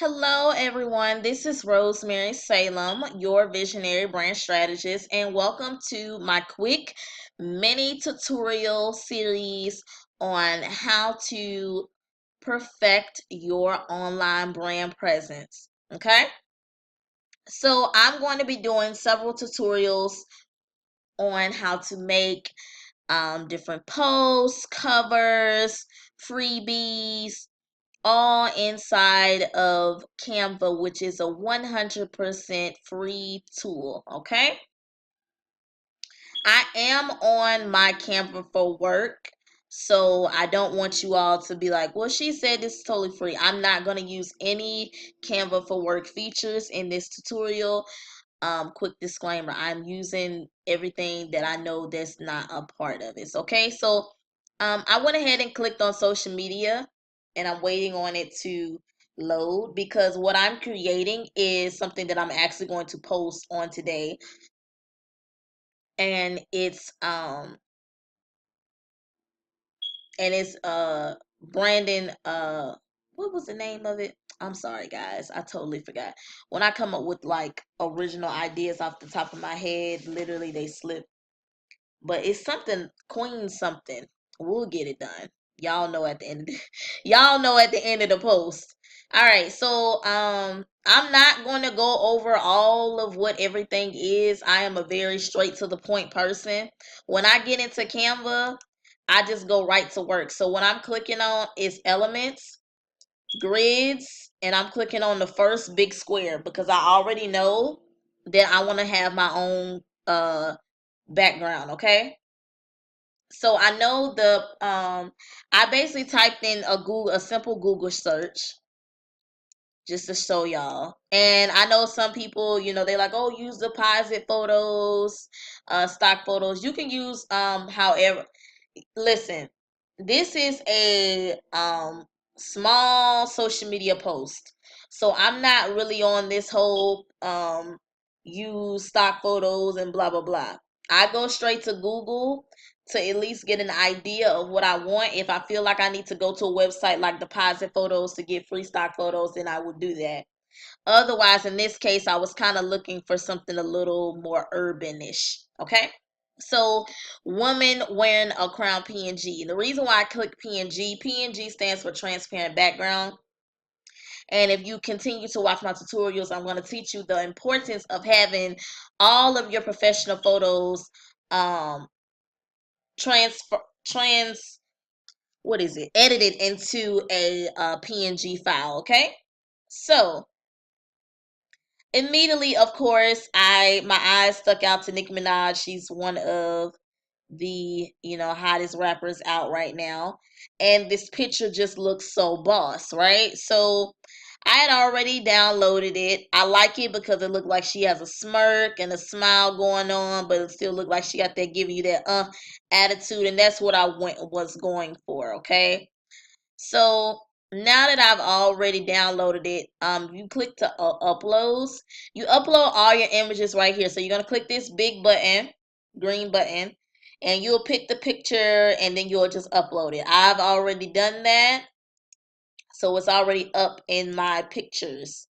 Hello, everyone. This is Rosemary Salem, your visionary brand strategist, and welcome to my quick mini tutorial series on how to perfect your online brand presence. Okay, so I'm going to be doing several tutorials on how to make different posts, covers, freebies, all inside of Canva, which is a 100% free tool. Okay, I am on my Canva for work, so I don't want you all to be like, well, she said this is totally free. I'm not going to use any Canva for work features in this tutorial. Quick disclaimer, I'm using everything that I know that's not a part of it. Okay, so I went ahead and clicked on social media, and I'm waiting on it to load because what I'm creating is something that I'm actually going to post on today, and it's Brandon, what was the name of it? I'm sorry, guys, I totally forgot. When I come up with like original ideas off the top of my head, literally they slip. But it's something Queen something. We'll get it done. Y'all know at the end of the, y'all know at the end of the post. All right, so I'm not going to go over all of what everything is. I am a very straight to the point person. When I get into Canva, I just go right to work. So what I'm clicking on is elements, grids, and I'm clicking on the first big square because I already know that I want to have my own background, okay? So I know I basically typed in a simple Google search just to show y'all. And I know some people, they like, oh, use deposit photos, stock photos. You can use however. Listen, this is a small social media post. So I'm not really on this whole use stock photos and blah blah blah. I go straight to Google to at least get an idea of what I want. If I feel like I need to go to a website like Deposit Photos to get free stock photos, then I would do that. Otherwise, in this case, I was kind of looking for something a little more urbanish. Okay. So, woman wearing a crown PNG. The reason why I click PNG stands for transparent background. And if you continue to watch my tutorials, I'm going to teach you the importance of having all of your professional photos um transfer trans what is it edited into a PNG file. Okay, so immediately, of course, my eyes stuck out to Nicki Minaj. She's one of the hottest rappers out right now, and this picture just looks so boss, right? So I had already downloaded it. I like it because it looked like she has a smirk and a smile going on, but it still looked like she got that giving you that attitude, and that's what I was going for. Okay, so now that I've already downloaded it, you click to uploads. You upload all your images right here. So you're gonna click this big button, green button, and you'll pick the picture, and then you'll just upload it. I've already done that, so it's already up in my pictures.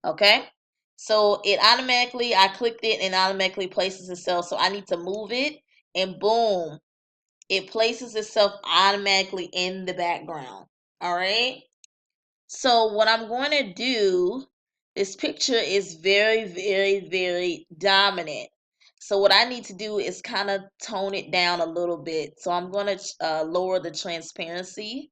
Okay, so I clicked it and automatically places itself. So I need to move it, and boom, it places itself automatically in the background. All right. So what I'm going to do, this picture is very, very, very dominant. So what I need to do is kind of tone it down a little bit. So I'm going to lower the transparency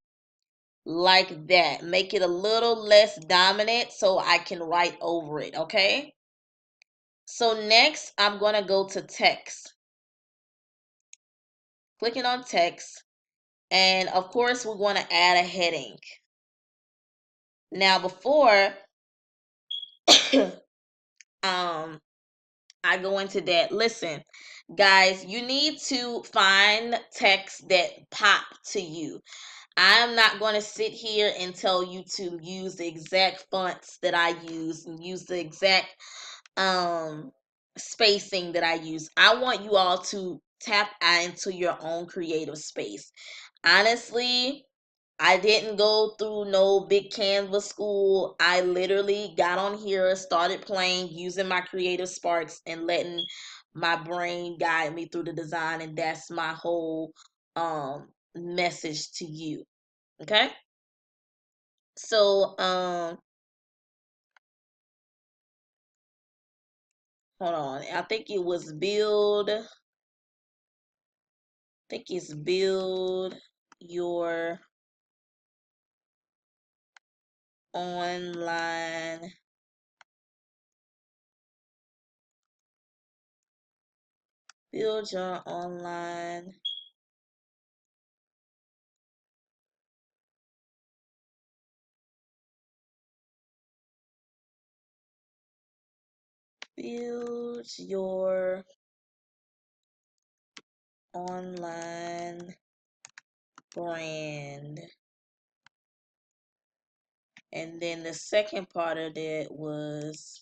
like that. Make it a little less dominant so I can write over it, okay? So next, I'm going to go to text. Clicking on text. And of course, we're going to add a heading. Now, before um I go into that. Listen, guys, you need to find text that pop to you. I'm not going to sit here and tell you to use the exact fonts that I use and use the exact um spacing that I use. I want you all to tap into your own creative space. Honestly, I didn't go through no big Canva school. I literally got on here, started playing, using my creative sparks and letting my brain guide me through the design, and that's my whole message to you. Okay? So hold on. I think it was build your online build your online build your online brand. And then the second part of that was,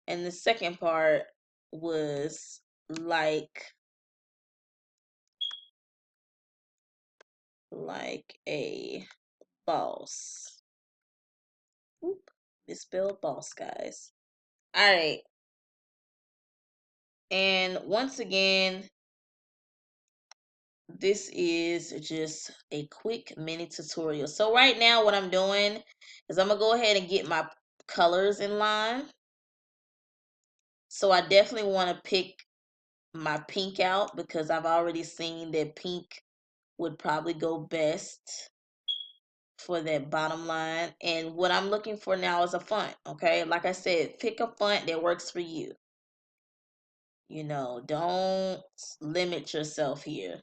and the second part was like a boss. Oop, misspelled boss, guys. All right. And once again, this is just a quick mini tutorial. So right now what I'm doing is I'm gonna go ahead and get my colors in line. So I definitely want to pick my pink out because I've already seen that pink would probably go best for that bottom line. And what I'm looking for now is a font. Okay, like I said, pick a font that works for you. You know, don't limit yourself here.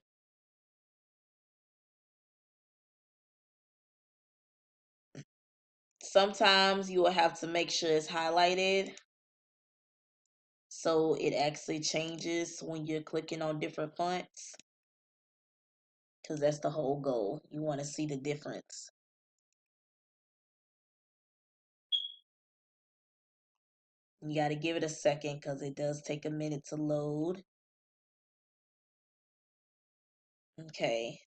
Sometimes you will have to make sure it's highlighted so it actually changes when you're clicking on different fonts, because that's the whole goal. You want to see the difference. You got to give it a second because it does take a minute to load. Okay.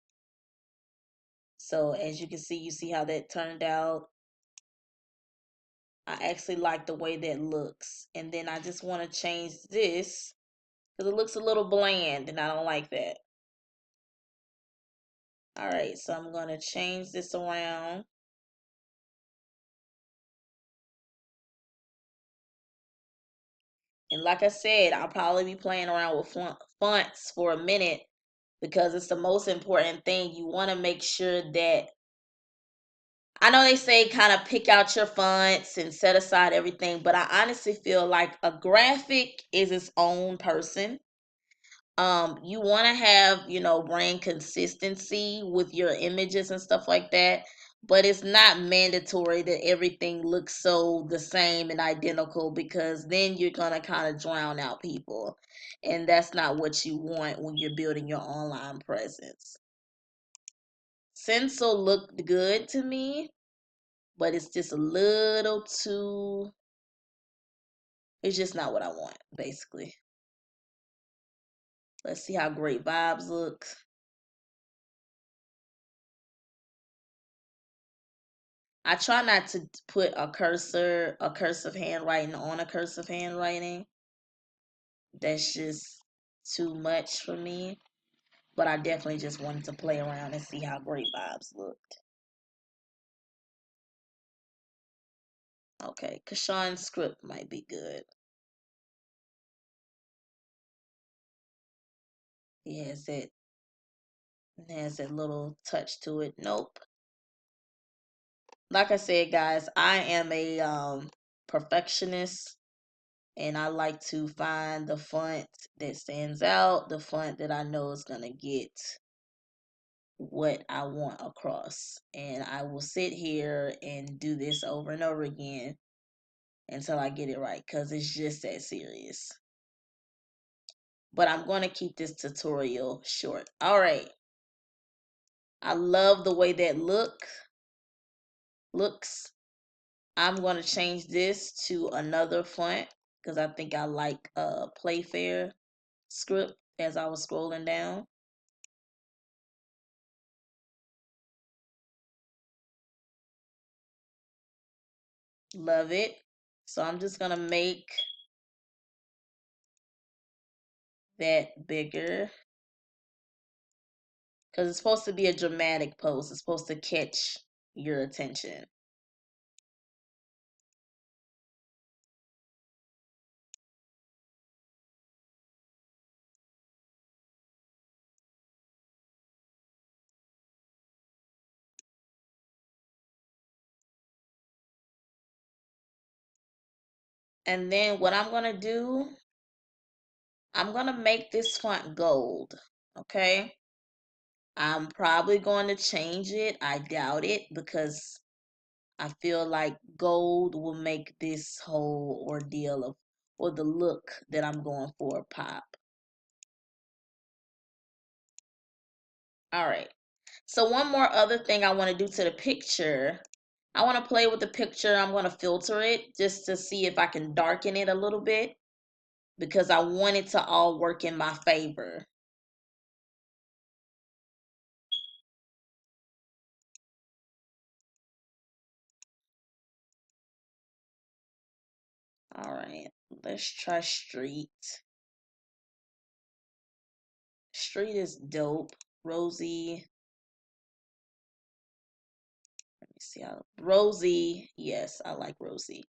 So as you can see, you see how that turned out. I actually like the way that looks. And then I just want to change this because it looks a little bland and I don't like that. All right, so I'm going to change this around. And like I said, I'll probably be playing around with fonts for a minute because it's the most important thing. You want to make sure that, I know they say kind of pick out your fonts and set aside everything, but I honestly feel like a graphic is its own person. You want to have, brand consistency with your images and stuff like that, but it's not mandatory that everything looks so the same and identical, because then you're going to kind of drown out people, and that's not what you want when you're building your online presence. Stencil looked good to me, but it's just a little too, it's just not what I want, basically. Let's see how Great Vibes looks. I try not to put a cursive handwriting on a cursive handwriting. That's just too much for me. But I definitely just wanted to play around and see how Great Vibes looked. Okay, Kashawn's script might be good. He has that little touch to it. Nope. Like I said, guys, I am a perfectionist, and I like to find the font that stands out, the font that I know is gonna get what I want across. And I will sit here and do this over and over again until I get it right, because it's just that serious. But I'm going to keep this tutorial short. All right. I love the way that looks. I'm going to change this to another font because I think I like Playfair script as I was scrolling down. Love it. So I'm just gonna make that bigger because it's supposed to be a dramatic post. It's supposed to catch your attention. And then what I'm gonna do, I'm gonna make this font gold. Okay. I'm probably going to change it. I doubt it because I feel like gold will make this whole ordeal of, or the look that I'm going for, pop. All right. So one more other thing I want to do to the picture. I want to play with the picture. I'm going to filter it just to see if I can darken it a little bit because I want it to all work in my favor. All right. Let's try street. Street is dope. Rosie. Let me see how Rosie. Yes, I like Rosie.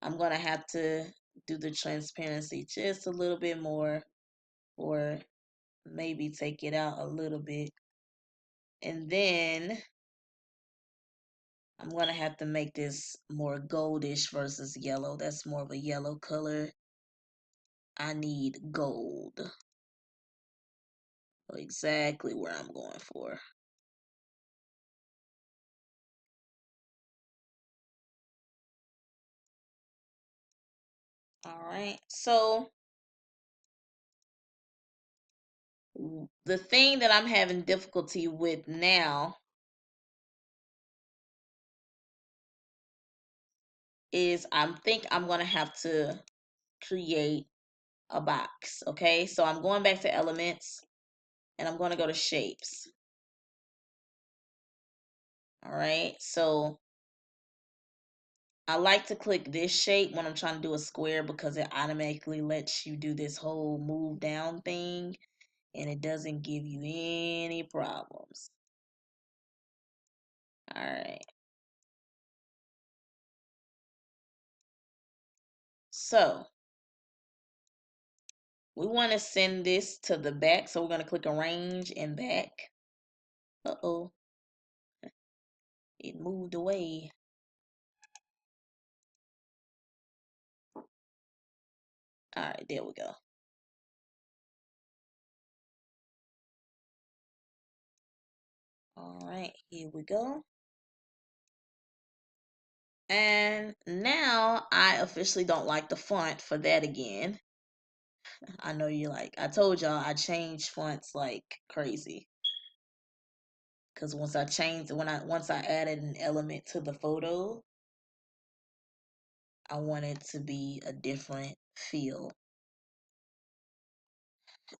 I'm gonna have to do the transparency just a little bit more, or maybe take it out a little bit. And then I'm gonna have to make this more goldish versus yellow. That's more of a yellow color. I need gold. Exactly where I'm going for. All right. So the thing that I'm having difficulty with now is I think I'm gonna have to create a box. Okay, so I'm going back to elements and I'm going to go to shapes. All right, so I like to click this shape when I'm trying to do a square because it automatically lets you do this whole move down thing and it doesn't give you any problems. All right, so we want to send this to the back, so we're going to click arrange and back. Uh-oh, it moved away. All right, there we go. All right, here we go. And now I officially don't like the font for that again. I know you like, I told y'all I change fonts like crazy. Cause once I added an element to the photo, I want it to be a different feel.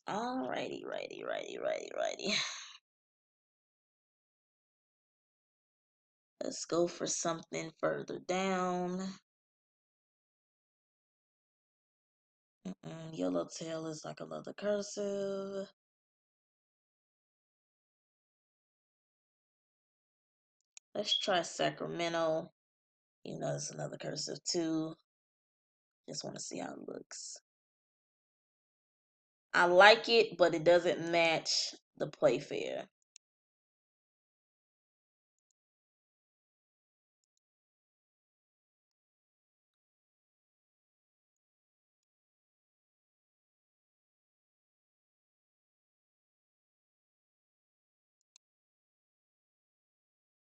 Alrighty, righty. Let's go for something further down. Yellowtail is like another cursive. Let's try Sacramento. You know, it's another cursive too. Just want to see how it looks. I like it, but it doesn't match the Playfair.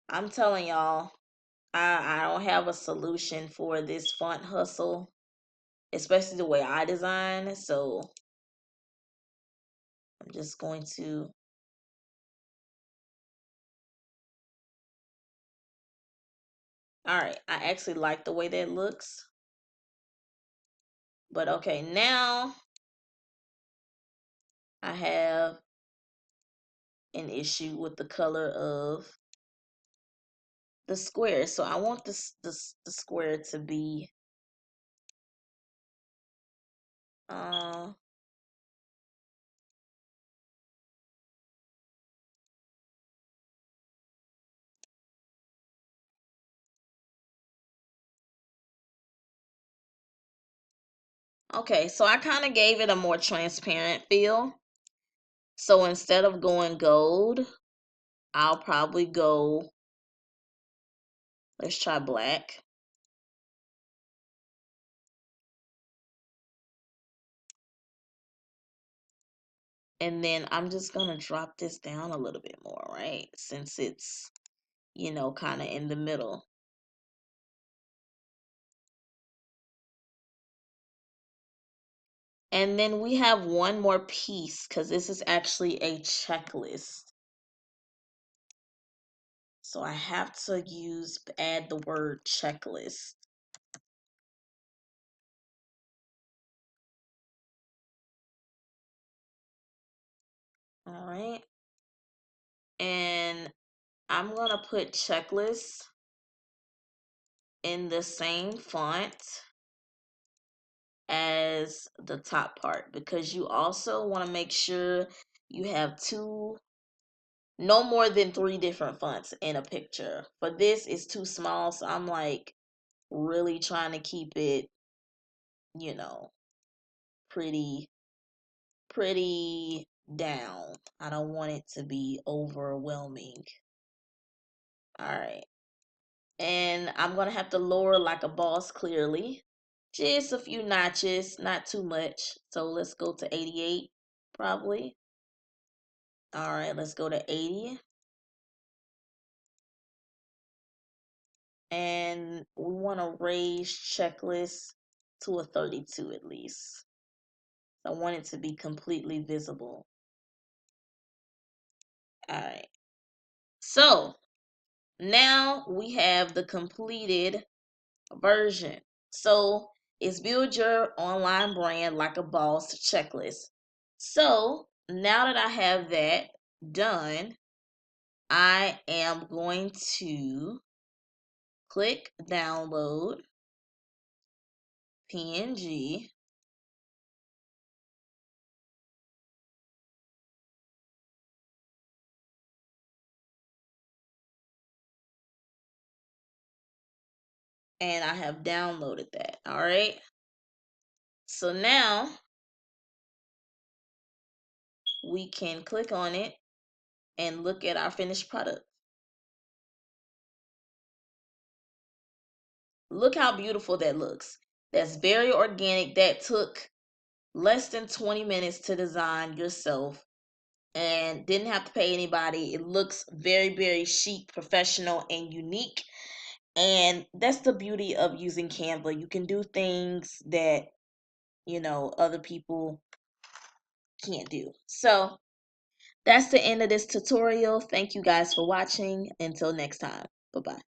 I'm telling y'all, I don't have a solution for this font hustle, especially the way I design. So I'm just going to. All right, I actually like the way that looks. But okay, now I have an issue with the color of the square. So I want the square to be uh okay, so I kind of gave it a more transparent feel. So instead of going gold, I'll probably go, let's try black. And then I'm just gonna drop this down a little bit more, right? Since it's, kind of in the middle. And then we have one more piece because this is actually a checklist. So I have to add the word checklist. All right. And I'm going to put checklist in the same font as the top part because you also want to make sure you have no more than 3 different fonts in a picture. For this, it's too small, so I'm like really trying to keep it, you know, pretty pretty down. I don't want it to be overwhelming. All right. And I'm going to have to lower like a boss clearly. Just a few notches, not too much. So let's go to 88 probably. All right, let's go to 80. And we want to raise checklist to a 32 at least. I want it to be completely visible. All right. So now we have the completed version. So it's build your online brand like a boss checklist. So now that I have that done, I am going to click download PNG. And I have downloaded that. All right. So now we can click on it and look at our finished product. Look how beautiful that looks. That's very organic. That took less than 20 minutes to design yourself and didn't have to pay anybody. It looks very, very chic, professional, and unique. And that's the beauty of using Canva. You can do things that, other people can't do. So that's the end of this tutorial. Thank you guys for watching. Until next time. Bye-bye.